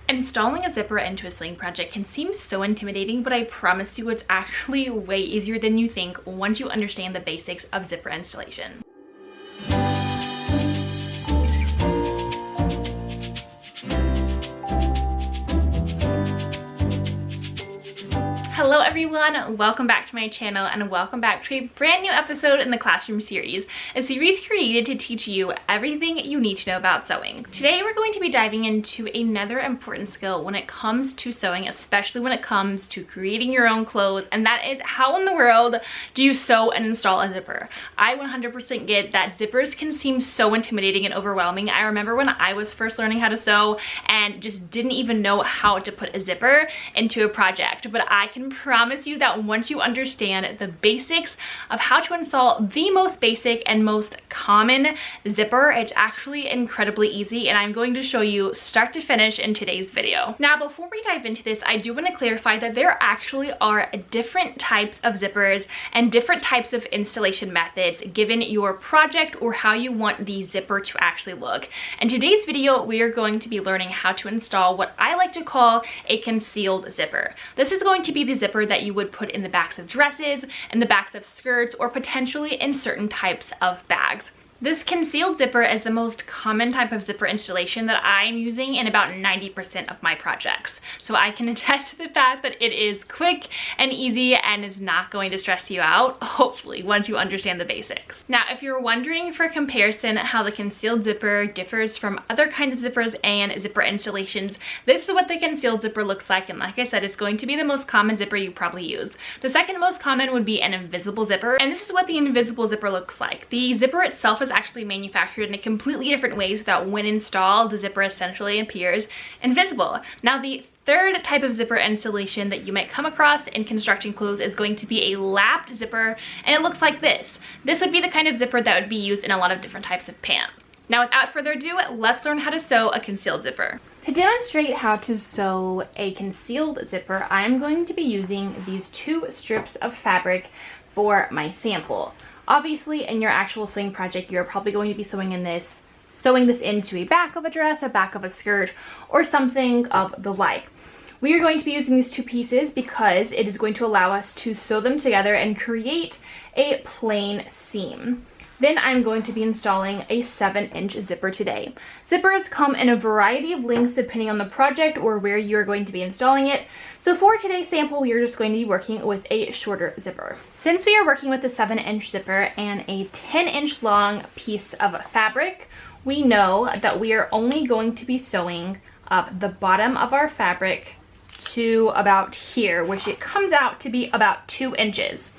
Installing a zipper into a sewing project can seem so intimidating, but I promise you it's actually way easier than you think once you understand the basics of zipper installation. Hello everyone, welcome back to my channel and welcome back to a brand new episode in the Classroom series, a series created to teach you everything you need to know about sewing. Today we're going to be diving into another important skill when it comes to sewing, especially when it comes to creating your own clothes, and that is how in the world do you sew and install a zipper. I 100% get that zippers can seem so intimidating and overwhelming. I remember when I was first learning how to sew and just didn't even know how to put a zipper into a project, but I can promise you that once you understand the basics of how to install the most basic and most common zipper, it's actually incredibly easy, and I'm going to show you start to finish in today's video. Now, before we dive into this, I do want to clarify that there actually are different types of zippers and different types of installation methods given your project or how you want the zipper to actually look. In today's video, we are going to be learning how to install what I like to call a concealed zipper. This is going to be the zipper that you would put in the backs of dresses, in the backs of skirts, or potentially in certain types of bags. This concealed zipper is the most common type of zipper installation that I'm using in about 90% of my projects. So I can attest to the fact that it is quick and easy and is not going to stress you out, hopefully, once you understand the basics. Now, if you're wondering for comparison how the concealed zipper differs from other kinds of zippers and zipper installations, this is what the concealed zipper looks like. And like I said, it's going to be the most common zipper you probably use. The second most common would be an invisible zipper. And this is what the invisible zipper looks like. The zipper itself is actually manufactured in a completely different way so that when installed, the zipper essentially appears invisible. Now, the third type of zipper installation that you might come across in construction clothes is going to be a lapped zipper, and it looks like this. This would be the kind of zipper that would be used in a lot of different types of pants. Now, without further ado, let's learn how to sew a concealed zipper. To demonstrate how to sew a concealed zipper, I'm going to be using these two strips of fabric for my sample. Obviously, in your actual sewing project, you're probably going to be sewing this into a back of a dress, a back of a skirt, or something of the like. We are going to be using these two pieces because it is going to allow us to sew them together and create a plain seam. Then I'm going to be installing a 7-inch zipper today. Zippers come in a variety of lengths depending on the project or where you're going to be installing it. So for today's sample, we are just going to be working with a shorter zipper. Since we are working with a 7-inch zipper and a 10-inch long piece of fabric, we know that we are only going to be sewing up the bottom of our fabric to about here, which it comes out to be about 2 inches.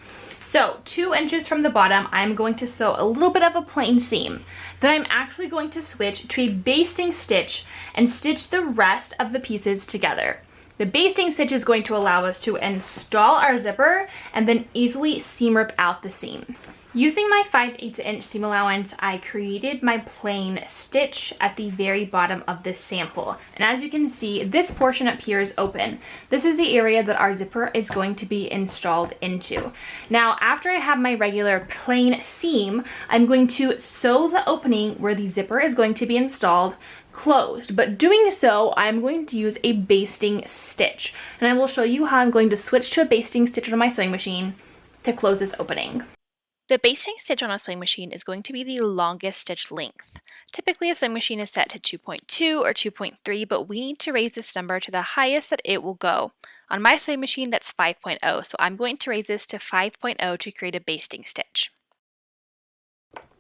So 2 inches from the bottom, I'm going to sew a little bit of a plain seam. Then I'm actually going to switch to a basting stitch and stitch the rest of the pieces together. The basting stitch is going to allow us to install our zipper and then easily seam rip out the seam. Using my 5/8 inch seam allowance, I created my plain stitch at the very bottom of this sample. And as you can see, this portion up here is open. This is the area that our zipper is going to be installed into. Now, after I have my regular plain seam, I'm going to sew the opening where the zipper is going to be installed closed. But doing so, I'm going to use a basting stitch. And I will show you how I'm going to switch to a basting stitch on my sewing machine to close this opening. The basting stitch on a sewing machine is going to be the longest stitch length. Typically, a sewing machine is set to 2.2 or 2.3, but we need to raise this number to the highest that it will go. On my sewing machine, that's 5.0, so I'm going to raise this to 5.0 to create a basting stitch.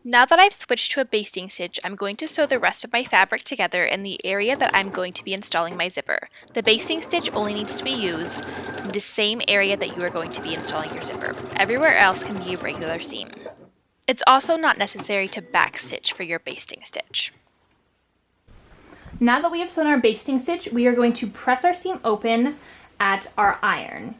Now that I've switched to a basting stitch, I'm going to sew the rest of my fabric together in the area that I'm going to be installing my zipper. The basting stitch only needs to be used in the same area that you are going to be installing your zipper. Everywhere else can be a regular seam. It's also not necessary to back stitch for your basting stitch. Now that we have sewn our basting stitch, we are going to press our seam open at our iron.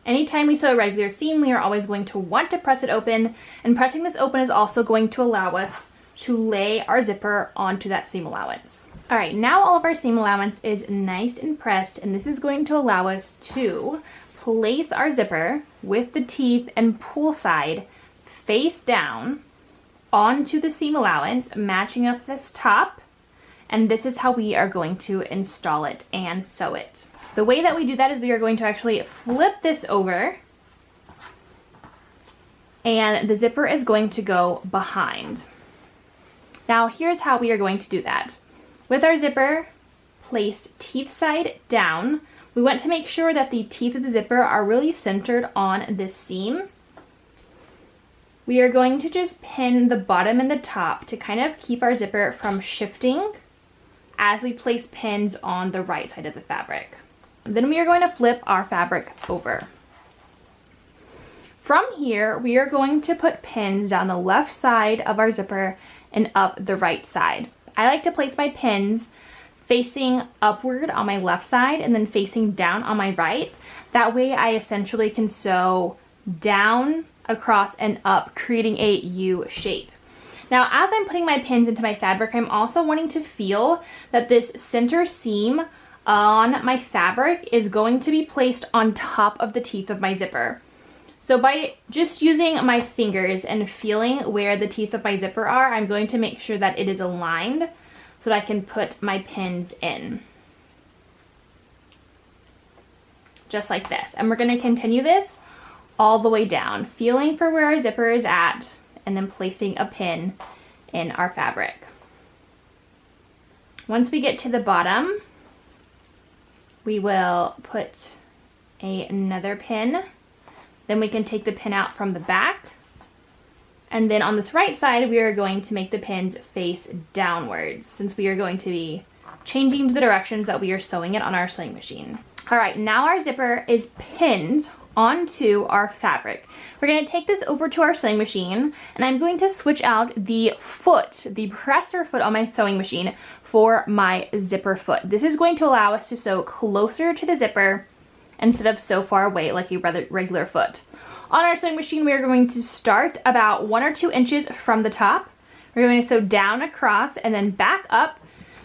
Anytime we sew a regular seam, we are always going to want to press it open, and pressing this open is also going to allow us to lay our zipper onto that seam allowance. All right, now all of our seam allowance is nice and pressed, and this is going to allow us to place our zipper with the teeth and pull side face down onto the seam allowance, matching up this top and this is how we are going to install it and sew it. The way that we do that is we are going to actually flip this over, and the zipper is going to go behind. Now here's how we are going to do that. With our zipper placed teeth side down, we want to make sure that the teeth of the zipper are really centered on this seam. We are going to just pin the bottom and the top to kind of keep our zipper from shifting as we place pins on the right side of the fabric. Then we are going to flip our fabric over. From here, we are going to put pins down the left side of our zipper and up the right side. I like to place my pins facing upward on my left side and then facing down on my right. That way I essentially can sew down, across, and up, creating a U shape. Now, as I'm putting my pins into my fabric, I'm also wanting to feel that this center seam on my fabric is going to be placed on top of the teeth of my zipper. So by just using my fingers and feeling where the teeth of my zipper are, I'm going to make sure that it is aligned so that I can put my pins in. Just like this. And we're going to continue this all the way down, feeling for where our zipper is at, and then placing a pin in our fabric. Once we get to the bottom, we will put another pin. Then we can take the pin out from the back. And then on this right side, we are going to make the pins face downwards, since we are going to be changing the directions that we are sewing it on our sewing machine. All right, now our zipper is pinned onto our fabric. We're going to take this over to our sewing machine, and I'm going to switch out the foot, the presser foot on my sewing machine for my zipper foot. This is going to allow us to sew closer to the zipper instead of so far away like a regular foot. On our sewing machine, we are going to start about 1 or 2 inches from the top. We're going to sew down across and then back up.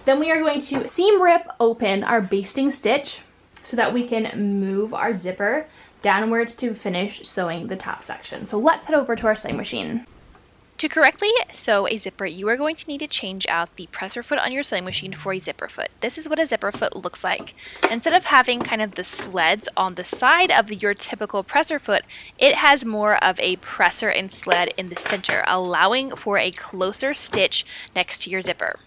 Then we are going to seam rip open our basting stitch so that we can move our zipper downwards to finish sewing the top section. So let's head over to our sewing machine. To correctly sew a zipper, you are going to need to change out the presser foot on your sewing machine for a zipper foot. This is what a zipper foot looks like. Instead of having kind of the sleds on the side of your typical presser foot, it has more of a presser and sled in the center, allowing for a closer stitch next to your zipper.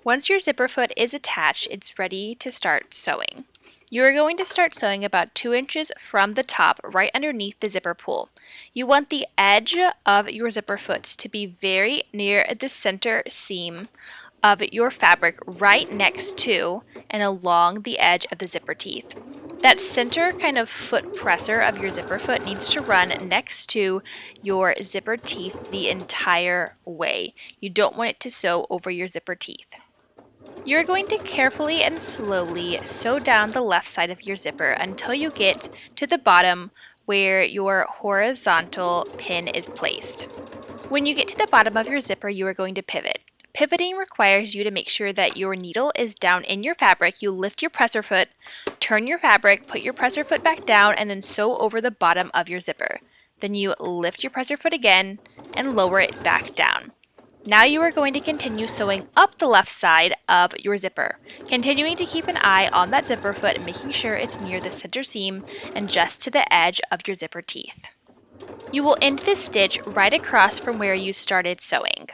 Once your zipper foot is attached, it's ready to start sewing. You are going to start sewing about 2 inches from the top, right underneath the zipper pull. You want the edge of your zipper foot to be very near the center seam of your fabric, right next to and along the edge of the zipper teeth. That center kind of foot presser of your zipper foot needs to run next to your zipper teeth the entire way. You don't want it to sew over your zipper teeth. You're going to carefully and slowly sew down the left side of your zipper until you get to the bottom where your horizontal pin is placed. When you get to the bottom of your zipper, you are going to pivot. Pivoting requires you to make sure that your needle is down in your fabric. You lift your presser foot, turn your fabric, put your presser foot back down, and then sew over the bottom of your zipper. Then you lift your presser foot again and lower it back down. Now you are going to continue sewing up the left side of your zipper, continuing to keep an eye on that zipper foot and making sure it's near the center seam and just to the edge of your zipper teeth. You will end this stitch right across from where you started sewing.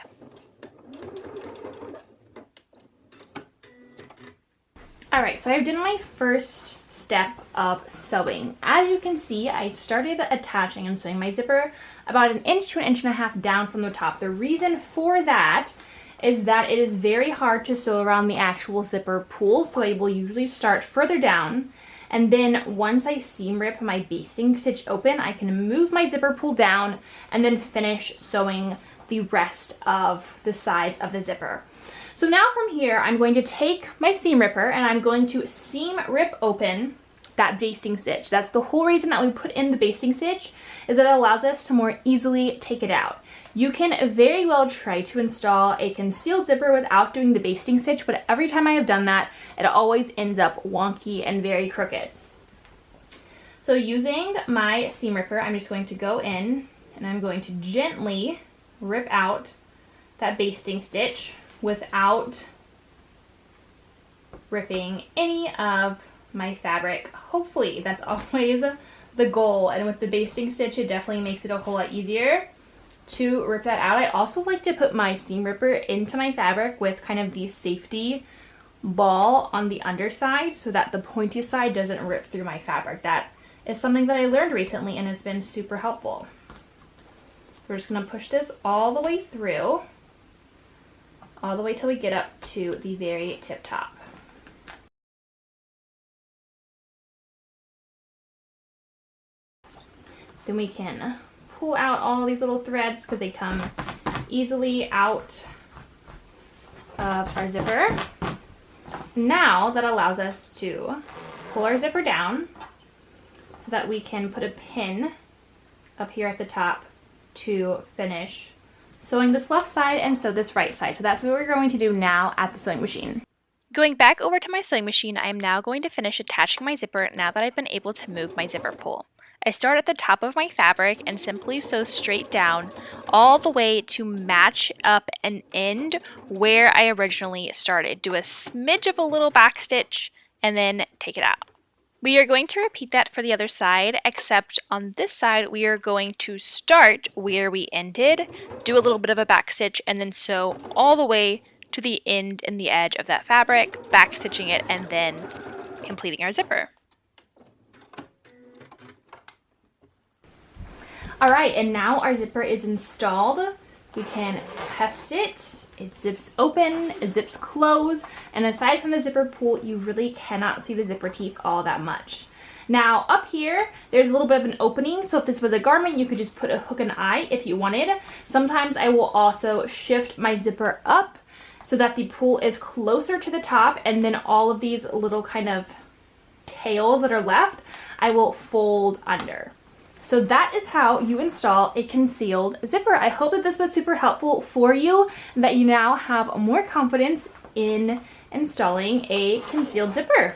Alright, so I've done my first step of sewing. As you can see, I started attaching and sewing my zipper about 1 inch to 1.5 inches down from the top. The reason for that is that it is very hard to sew around the actual zipper pull, so I will usually start further down, and then once I seam rip my basting stitch open, I can move my zipper pull down and then finish sewing the rest of the sides of the zipper. So now from here, I'm going to take my seam ripper and I'm going to seam rip open that basting stitch. That's the whole reason that we put in the basting stitch, is that it allows us to more easily take it out. You can very well try to install a concealed zipper without doing the basting stitch, but every time I have done that, it always ends up wonky and very crooked. So using my seam ripper, I'm just going to go in And I'm going to gently rip out that basting stitch without ripping any of my fabric. Hopefully that's always the goal, and with the basting stitch it definitely makes it a whole lot easier to rip that out. I also like to put my seam ripper into my fabric with kind of the safety ball on the underside so that the pointy side doesn't rip through my fabric. That is something that I learned recently and has been super helpful. We're just going to push this all the way through, all the way till we get up to the very tip top. Then we can pull out all these little threads because they come easily out of our zipper. Now that allows us to pull our zipper down so that we can put a pin up here at the top to finish sewing this left side and sew this right side. So that's what we're going to do now at the sewing machine. Going back over to my sewing machine, I am now going to finish attaching my zipper now that I've been able to move my zipper pull. I start at the top of my fabric and simply sew straight down all the way to match up and end where I originally started. Do a smidge of a little back stitch and then take it out. We are going to repeat that for the other side, except on this side we are going to start where we ended, do a little bit of a back stitch, and then sew all the way to the end and the edge of that fabric, back stitching it, and then completing our zipper. All right, and now our zipper is installed. We can test it. It zips open, it zips close, and aside from the zipper pull, you really cannot see the zipper teeth all that much. Now up here, there's a little bit of an opening, so if this was a garment, you could just put a hook and eye if you wanted. Sometimes I will also shift my zipper up so that the pull is closer to the top, and then all of these little kind of tails that are left, I will fold under. So that is how you install a concealed zipper. I hope that this was super helpful for you and that you now have more confidence in installing a concealed zipper.